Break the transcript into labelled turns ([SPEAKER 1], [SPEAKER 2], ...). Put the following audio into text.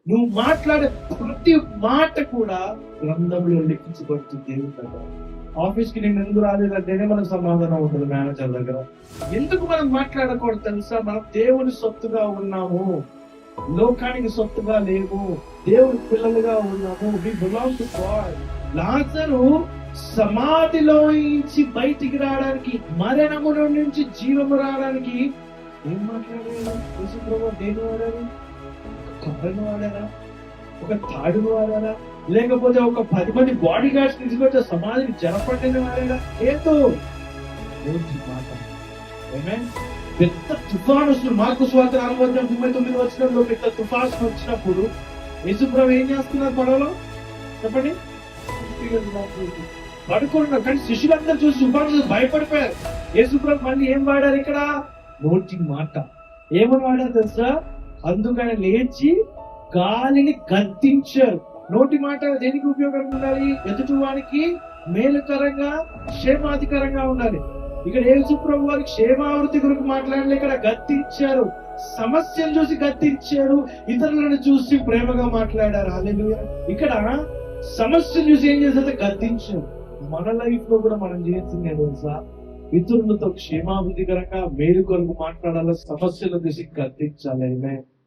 [SPEAKER 1] నువ్వు మాట్లాడే ప్రతి మాట కూడా గ్రంథంలో లిఖించబడుతుంది దేవుని దగ్గర. ఆఫీస్ కి నేను ఎందుకు రాలేదంటేనే మనకు సమాధానం ఉంటుంది మేనేజర్ దగ్గర. ఎందుకు మనం మాట్లాడకూడదు తెలుసా? మనం దేవుని సొత్తుగా ఉన్నాము, లోకానికి సొత్తుగా లేవు, దేవుని పిల్లలుగా ఉన్నాము. We belong to God. Lazarus సమాధిలో నుంచి బయటికి రావడానికి, మరణములో నుంచి జీవము రావడానికి ఏం మాట్లాడారు? యేసుప్రభువు దేని వాడారు? కర్రను వాడారా? ఒక తాడును వాడారా? లేకపోతే ఒక 10 మంది బాడీ గార్డ్స్ తీసుకొచ్చే సమాధిని జరపండి వాడారా? ఏదో మాట. పెద్ద తుఫాను వస్తుంది. మార్కు సువార్త 4:39 వచనంలో పెద్ద తుఫాను వచ్చినప్పుడు యేసుప్రభువు ఏం చేస్తున్నారు పడవలో? చెప్పండి. పడుకున్నారు. కానీ శిష్యులందరూ చూసి తుఫాను భయపడిపోయారు. యేసుప్రభువు మళ్ళీ ఏం వాడారు ఇక్కడ? నోటి మాట. ఏమని వాడారు తెలుసా? అందుకని లేచి గాలిని గద్దించారు. నోటి మాట దేనికి ఉపయోగంగా ఉండాలి? ఎదుటివానికి మేలుకరంగా, క్షేమాధికరంగా ఉండాలి. ఇక్కడ యేసుప్రభువు వారికి క్షేమావృతి గురించి మాట్లాడలే, ఇక్కడ గద్దించారు. సమస్యను చూసి గద్దించారు, ఇతరులను చూసి ప్రేమగా మాట్లాడారు. హల్లెలూయా. ఇక్కడ సమస్యను చూసి ఏం చేశారు? గద్దించారు. మన లైఫ్ లో కూడా మనం చేసింది తెలుసా? ఇతరులతో క్షేమాభివృద్ధికరంగా మేలు కొరకు మాట్లాడాలి, సమస్యలు చూసి గద్దించాలి.